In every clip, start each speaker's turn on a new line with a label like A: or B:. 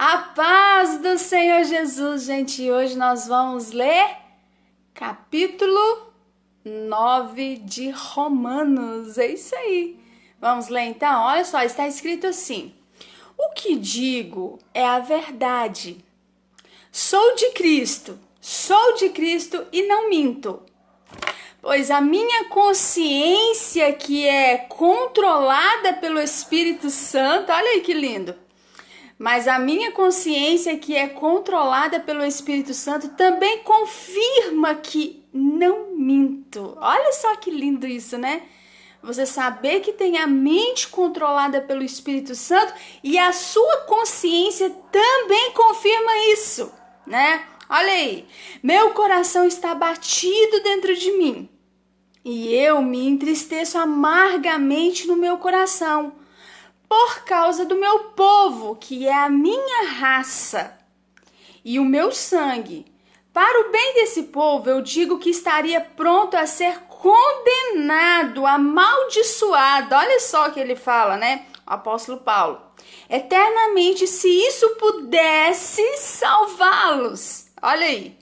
A: A paz do Senhor Jesus, gente. Hoje nós vamos ler capítulo 9 de Romanos. É isso aí. Vamos ler então? Olha só, está escrito assim: o que digo é a verdade. Sou de Cristo e não minto. Pois a minha consciência, que é controlada pelo Espírito Santo, olha aí que lindo. Mas a minha consciência, que é controlada pelo Espírito Santo, também confirma que não minto. Olha só que lindo isso, né? Você saber que tem a mente controlada pelo Espírito Santo e a sua consciência também confirma isso, né? Olha aí, meu coração está batido dentro de mim e eu me entristeço amargamente no meu coração por causa do meu povo, que é a minha raça e o meu sangue. Para o bem desse povo, eu digo que estaria pronto a ser condenado, amaldiçoado. Olha só o que ele fala, né? O apóstolo Paulo. Eternamente, se isso pudesse salvá-los. Olha aí.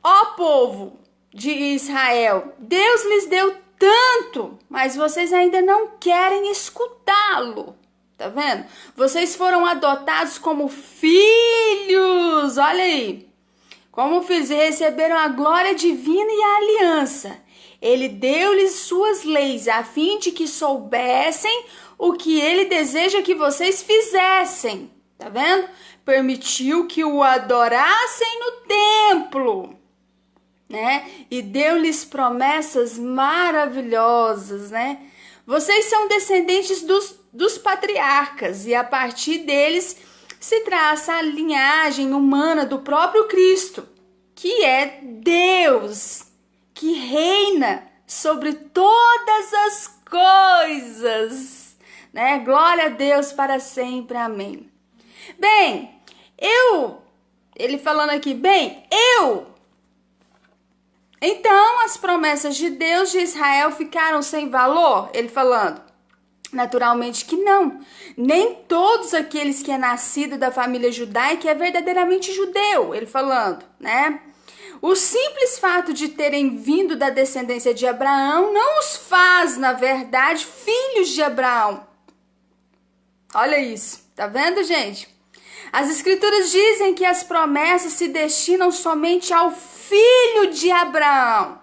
A: Ó povo de Israel, Deus lhes deu tanto, mas vocês ainda não querem escutá-lo. Tá vendo? Vocês foram adotados como filhos. Olha aí. Como filhos, receberam a glória divina e a aliança. Ele deu-lhes suas leis, a fim de que soubessem o que ele deseja que vocês fizessem. Tá vendo? Permitiu que o adorassem no templo, né? E deu-lhes promessas maravilhosas, né? Vocês são descendentes dos patriarcas, e a partir deles se traça a linhagem humana do próprio Cristo, que é Deus, que reina sobre todas as coisas, né? Glória a Deus para sempre, amém. Bem, ele falando aqui, então as promessas de Deus de Israel ficaram sem valor? Ele falando, naturalmente que não. Nem todos aqueles que é nascido da família judaica é verdadeiramente judeu, ele falando, né? O simples fato de terem vindo da descendência de Abraão não os faz, na verdade, filhos de Abraão. Olha isso, tá vendo, gente? As escrituras dizem que as promessas se destinam somente ao filho de Abraão,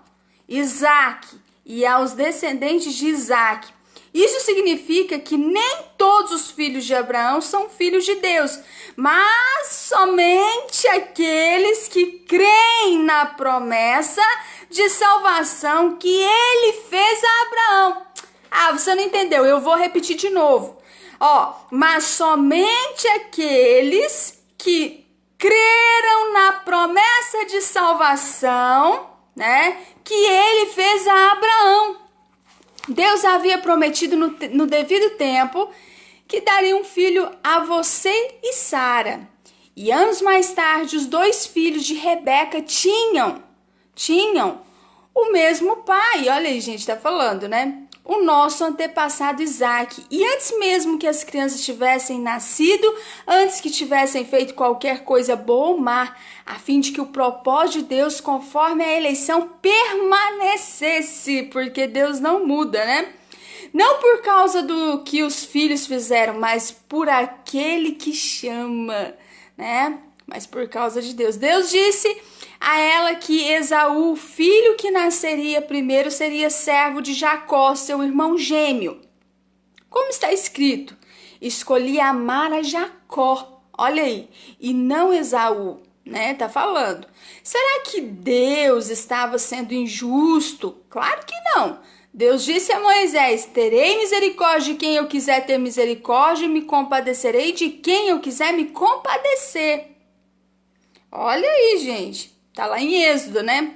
A: Isaque, e aos descendentes de Isaque. Isso significa que nem todos os filhos de Abraão são filhos de Deus, mas somente aqueles que creem na promessa de salvação que ele fez a Abraão. Ah, você não entendeu, eu vou repetir de novo. Mas somente aqueles que creram na promessa de salvação, né, que ele fez a Abraão. Deus havia prometido no devido tempo que daria um filho a você e Sara. E anos mais tarde, os dois filhos de Rebeca tinham o mesmo pai. Olha aí, gente, tá falando, né? O nosso antepassado Isaque. E antes mesmo que as crianças tivessem nascido, antes que tivessem feito qualquer coisa boa ou má, a fim de que o propósito de Deus, conforme a eleição, permanecesse, porque Deus não muda, né? Não por causa do que os filhos fizeram, mas por aquele que chama, né? Mas por causa de Deus. Deus disse a ela que Esaú, o filho que nasceria primeiro, seria servo de Jacó, seu irmão gêmeo. Como está escrito, escolhi amar a Jacó, olha aí, e não Esaú, né? Tá falando. Será que Deus estava sendo injusto? Claro que não. Deus disse a Moisés, terei misericórdia de quem eu quiser ter misericórdia e me compadecerei de quem eu quiser me compadecer. Olha aí, gente. Tá lá em Êxodo, né?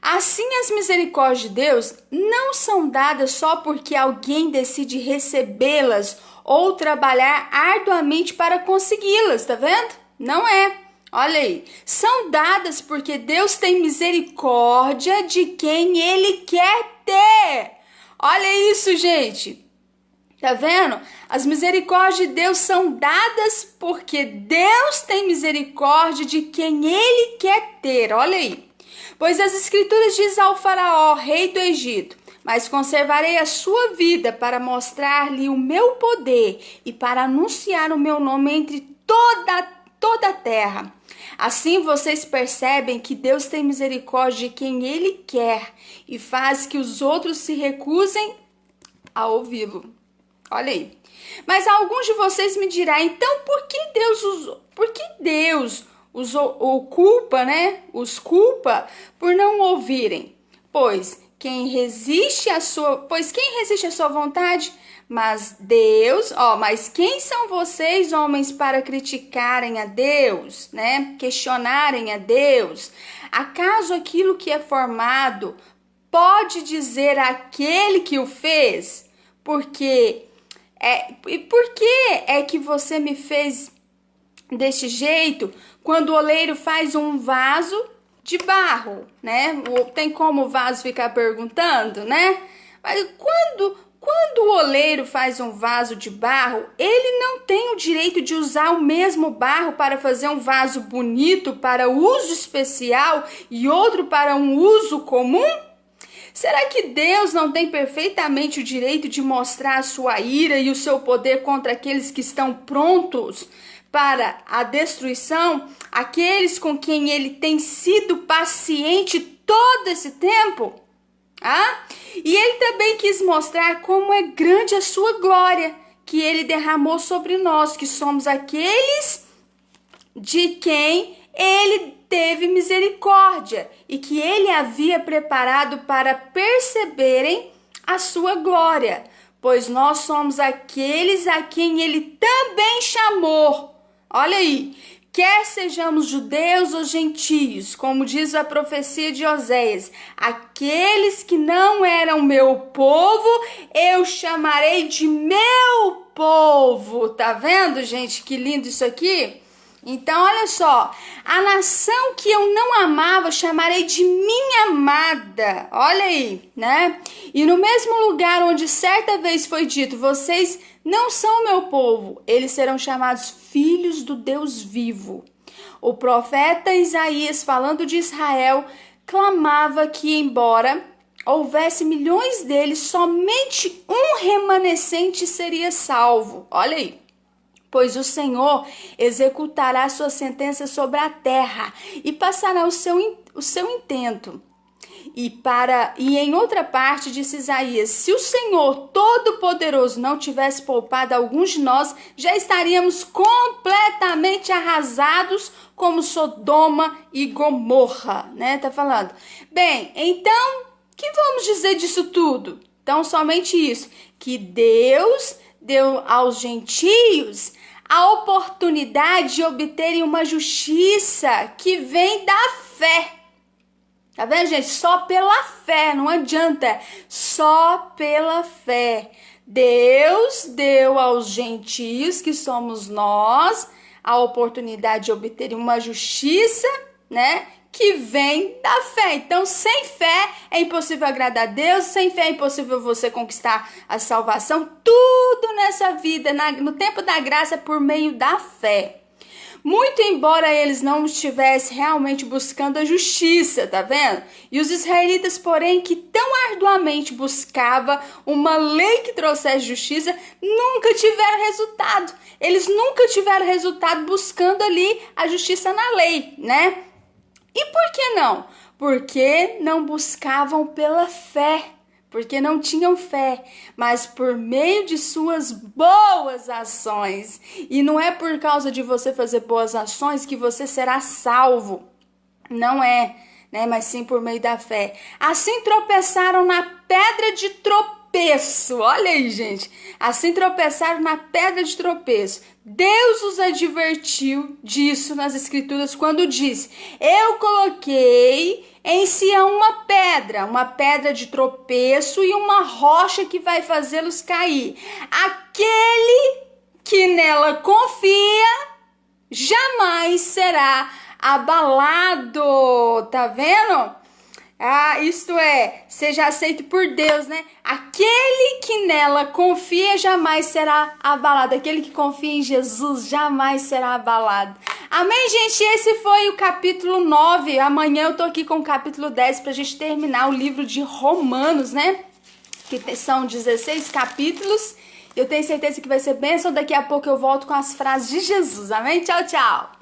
A: Assim, as misericórdias de Deus não são dadas só porque alguém decide recebê-las ou trabalhar arduamente para consegui-las, tá vendo? Não é. Olha aí. São dadas porque Deus tem misericórdia de quem Ele quer ter. Olha isso, gente. Tá vendo? As misericórdias de Deus são dadas porque Deus tem misericórdia de quem Ele quer ter. Olha aí. Pois as Escrituras diz ao faraó, rei do Egito: mas conservarei a sua vida para mostrar-lhe o meu poder e para anunciar o meu nome entre toda a terra. Assim vocês percebem que Deus tem misericórdia de quem Ele quer e faz que os outros se recusem a ouvi-lo. Olha aí. Mas alguns de vocês me dirão, então por que Deus os culpa por não ouvirem? Pois quem resiste à sua vontade? Mas quem são vocês, homens, para criticarem a Deus, né? Questionarem a Deus? Acaso aquilo que é formado pode dizer àquele que o fez? Por que é que você me fez deste jeito? Quando o oleiro faz um vaso de barro, né? Tem como o vaso ficar perguntando, né? Mas quando o oleiro faz um vaso de barro, ele não tem o direito de usar o mesmo barro para fazer um vaso bonito para uso especial e outro para um uso comum? Será que Deus não tem perfeitamente o direito de mostrar a sua ira e o seu poder contra aqueles que estão prontos para a destruição, aqueles com quem Ele tem sido paciente todo esse tempo? E Ele também quis mostrar como é grande a sua glória que Ele derramou sobre nós, que somos aqueles de quem Ele teve misericórdia e que Ele havia preparado para perceberem a sua glória, pois nós somos aqueles a quem Ele também chamou. Olha aí, quer sejamos judeus ou gentios, como diz a profecia de Oséias, aqueles que não eram meu povo, eu chamarei de meu povo. Tá vendo, gente, que lindo isso aqui? Então, olha só, a nação que eu não amava, chamarei de minha amada. Olha aí, né? E no mesmo lugar onde certa vez foi dito, vocês não são meu povo, eles serão chamados filhos do Deus vivo. O profeta Isaías, falando de Israel, clamava que, embora houvesse milhões deles, somente um remanescente seria salvo. Olha aí. Pois o Senhor executará sua sentença sobre a terra e passará o seu intento. E em outra parte disse Isaías, se o Senhor Todo-Poderoso não tivesse poupado alguns de nós, já estaríamos completamente arrasados como Sodoma e Gomorra, né? Tá falando. Bem, então, o que vamos dizer disso tudo? Então, somente isso, que Deus deu aos gentios a oportunidade de obterem uma justiça que vem da fé. Tá vendo, gente? Só pela fé, não adianta. Só pela fé. Deus deu aos gentios, que somos nós, a oportunidade de obterem uma justiça, né? Que vem da fé. Então, sem fé é impossível agradar a Deus, sem fé é impossível você conquistar a salvação. Tudo nessa vida, no tempo da graça, é por meio da fé. Muito embora eles não estivessem realmente buscando a justiça, tá vendo? E os israelitas, porém, que tão arduamente buscavam uma lei que trouxesse justiça, nunca tiveram resultado. Eles nunca tiveram resultado buscando ali a justiça na lei, né? E por que não? Porque não buscavam pela fé, porque não tinham fé, mas por meio de suas boas ações. E não é por causa de você fazer boas ações que você será salvo. Não é, né? Mas sim por meio da fé. Assim tropeçaram na pedra de tropeço. Olha aí, gente. Assim tropeçaram na pedra de tropeço. Deus os advertiu disso nas Escrituras quando disse: eu coloquei em Sião uma pedra de tropeço e uma rocha que vai fazê-los cair. Aquele que nela confia jamais será abalado. Tá vendo? Ah, isto é, seja aceito por Deus, né? Aquele que nela confia jamais será abalado. Aquele que confia em Jesus jamais será abalado. Amém, gente? Esse foi o capítulo 9. Amanhã eu tô aqui com o capítulo 10 pra gente terminar o livro de Romanos, né? Que são 16 capítulos. Eu tenho certeza que vai ser bênção. Daqui a pouco eu volto com as frases de Jesus. Amém? Tchau, tchau.